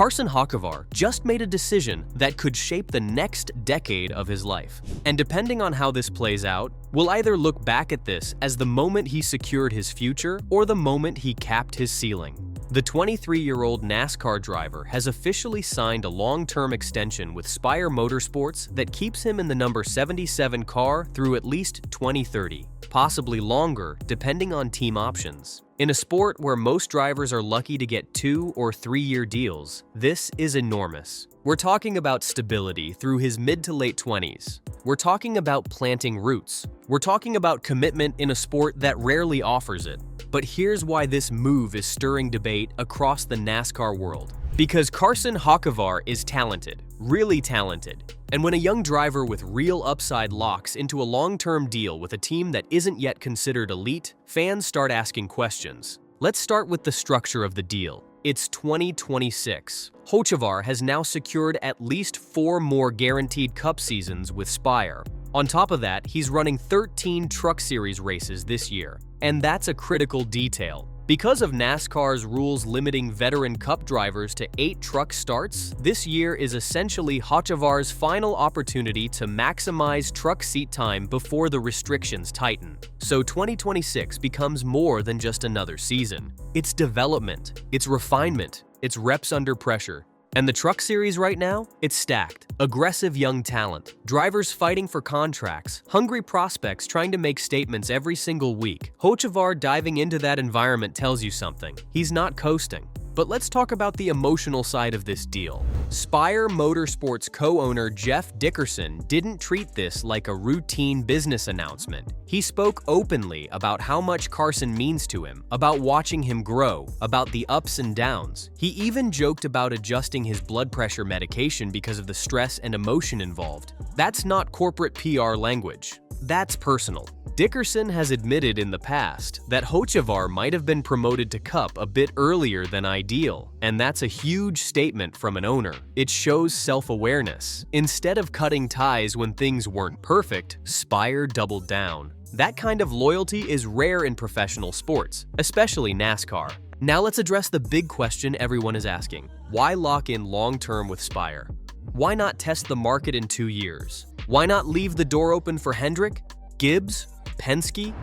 Carson Hocevar just made a decision that could shape the next decade of his life. And depending on how this plays out, we'll either look back at this as the moment he secured his future or the moment he capped his ceiling. The 23-year-old NASCAR driver has officially signed a long-term extension with Spire Motorsports that keeps him in the number 77 car through at least 2030, possibly longer depending on team options. In a sport where most drivers are lucky to get 2- or 3-year deals, this is enormous. We're talking about stability through his mid to late 20s. We're talking about planting roots. We're talking about commitment in a sport that rarely offers it. But here's why this move is stirring debate across the NASCAR world. Because Carson Hocevar is talented, really talented. And when a young driver with real upside locks into a long-term deal with a team that isn't yet considered elite, fans start asking questions. Let's start with the structure of the deal. It's 2026. Hocevar has now secured at least 4 more guaranteed Cup seasons with Spire. On top of that, he's running 13 Truck Series races this year. And that's a critical detail. Because of NASCAR's rules limiting veteran Cup drivers to 8 truck starts, this year is essentially Hocevar's final opportunity to maximize truck seat time before the restrictions tighten. So 2026 becomes more than just another season. It's development, it's refinement, it's reps under pressure. And the Truck Series right now? It's stacked. Aggressive young talent, drivers fighting for contracts, hungry prospects trying to make statements every single week. Hocevar diving into that environment tells you something. He's not coasting. But let's talk about the emotional side of this deal. Spire Motorsports co-owner Jeff Dickerson didn't treat this like a routine business announcement. He spoke openly about how much Carson means to him, about watching him grow, about the ups and downs. He even joked about adjusting his blood pressure medication because of the stress and emotion involved. That's not corporate PR language. That's personal. Dickerson has admitted in the past that Hocevar might have been promoted to Cup a bit earlier than ideal, and that's a huge statement from an owner. It shows self-awareness. Instead of cutting ties when things weren't perfect, Spire doubled down. That kind of loyalty is rare in professional sports, especially NASCAR. Now let's address the big question everyone is asking. Why lock in long-term with Spire? Why not test the market in 2 years? Why not leave the door open for Hendrick, Gibbs, Penske?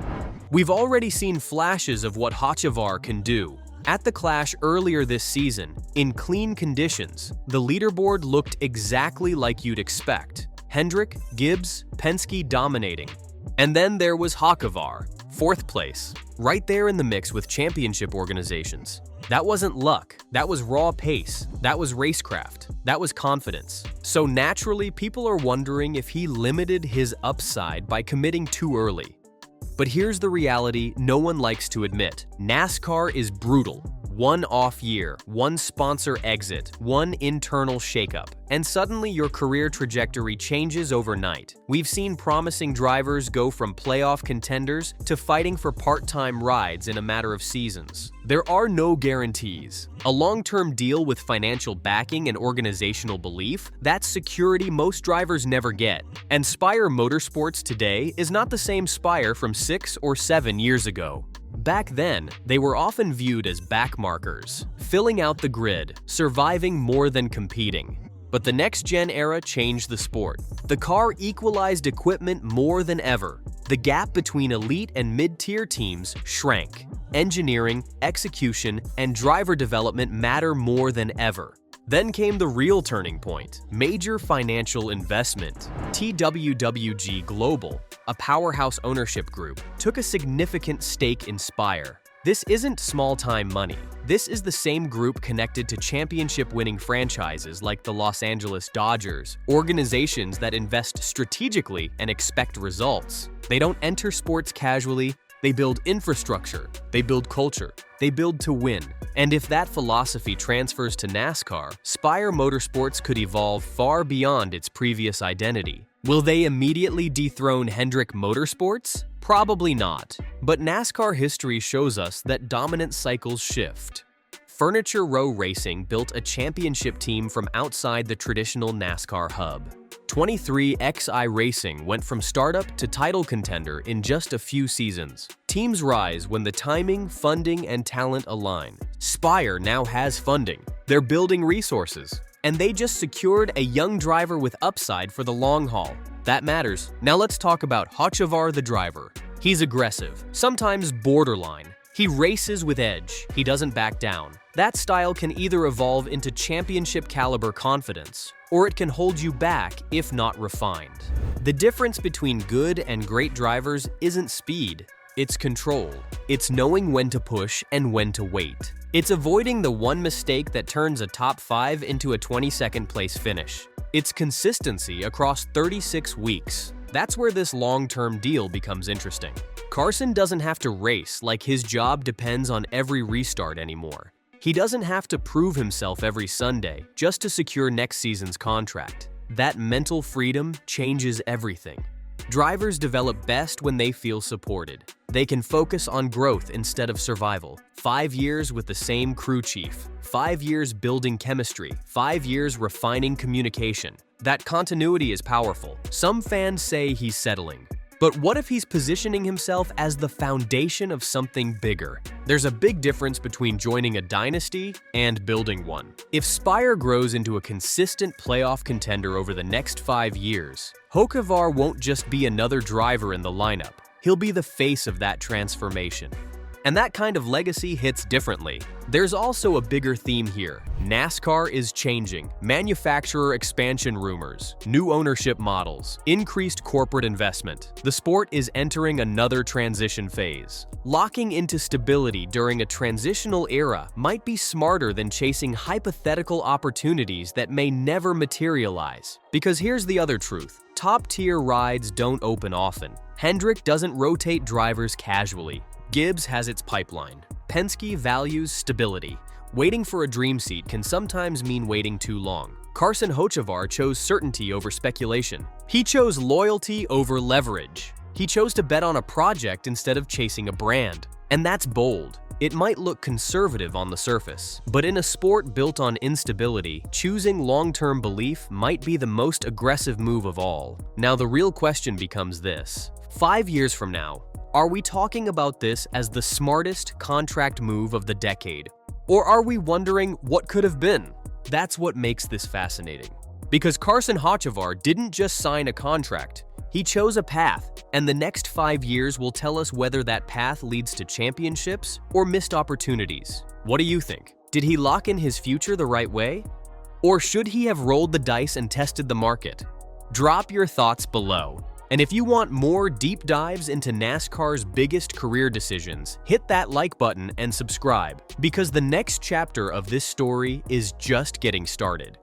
We've already seen flashes of what Hocevar can do. At the Clash earlier this season, in clean conditions, the leaderboard looked exactly like you'd expect. Hendrick, Gibbs, Penske dominating. And then there was Hocevar, 4th place, right there in the mix with championship organizations. That wasn't luck, that was raw pace, that was racecraft, that was confidence. So naturally, people are wondering if he limited his upside by committing too early. But here's the reality no one likes to admit. NASCAR is brutal. One off year, one sponsor exit, one internal shakeup, and suddenly your career trajectory changes overnight. We've seen promising drivers go from playoff contenders to fighting for part-time rides in a matter of seasons. There are no guarantees. A long-term deal with financial backing and organizational belief, that's security most drivers never get. And Spire Motorsports today is not the same Spire from 6 or 7 years ago. Back then, they were often viewed as backmarkers, filling out the grid, surviving more than competing. But the next-gen era changed the sport. The car equalized equipment more than ever. The gap between elite and mid-tier teams shrank. Engineering, execution, and driver development matter more than ever. Then came the real turning point, major financial investment. TWWG Global, a powerhouse ownership group, took a significant stake in Spire. This isn't small-time money. This is the same group connected to championship-winning franchises like the Los Angeles Dodgers, organizations that invest strategically and expect results. They don't enter sports casually. They build infrastructure, they build culture, they build to win. And if that philosophy transfers to NASCAR, Spire Motorsports could evolve far beyond its previous identity. Will they immediately dethrone Hendrick Motorsports? Probably not. But NASCAR history shows us that dominant cycles shift. Furniture Row Racing built a championship team from outside the traditional NASCAR hub. 23XI Racing went from startup to title contender in just a few seasons. Teams rise when the timing, funding, and talent align. Spire now has funding, they're building resources, and they just secured a young driver with upside for the long haul. That matters. Now let's talk about Hocevar the driver. He's aggressive, sometimes borderline. He races with edge. He doesn't back down. That style can either evolve into championship-caliber confidence, or it can hold you back if not refined. The difference between good and great drivers isn't speed, it's control. It's knowing when to push and when to wait. It's avoiding the one mistake that turns a top 5 into a 22nd place finish. It's consistency across 36 weeks. That's where this long-term deal becomes interesting. Carson doesn't have to race like his job depends on every restart anymore. He doesn't have to prove himself every Sunday just to secure next season's contract. That mental freedom changes everything. Drivers develop best when they feel supported. They can focus on growth instead of survival. 5 years with the same crew chief, 5 years building chemistry, 5 years refining communication. That continuity is powerful. Some fans say he's settling. But what if he's positioning himself as the foundation of something bigger? There's a big difference between joining a dynasty and building one. If Spire grows into a consistent playoff contender over the next 5 years, Hocevar won't just be another driver in the lineup. He'll be the face of that transformation. And that kind of legacy hits differently. There's also a bigger theme here. NASCAR is changing. Manufacturer expansion rumors, new ownership models, increased corporate investment. The sport is entering another transition phase. Locking into stability during a transitional era might be smarter than chasing hypothetical opportunities that may never materialize. Because here's the other truth. Top-tier rides don't open often. Hendrick doesn't rotate drivers casually. Gibbs has its pipeline. Penske values stability. Waiting for a dream seat can sometimes mean waiting too long. Carson Hocevar chose certainty over speculation. He chose loyalty over leverage. He chose to bet on a project instead of chasing a brand. And that's bold. It might look conservative on the surface, but in a sport built on instability, choosing long-term belief might be the most aggressive move of all. Now the real question becomes this. 5 years from now, are we talking about this as the smartest contract move of the decade? Or are we wondering what could have been? That's what makes this fascinating. Because Carson Hocevar didn't just sign a contract, he chose a path, and the next 5 years will tell us whether that path leads to championships or missed opportunities. What do you think? Did he lock in his future the right way? Or should he have rolled the dice and tested the market? Drop your thoughts below. And if you want more deep dives into NASCAR's biggest career decisions, hit that like button and subscribe, because the next chapter of this story is just getting started.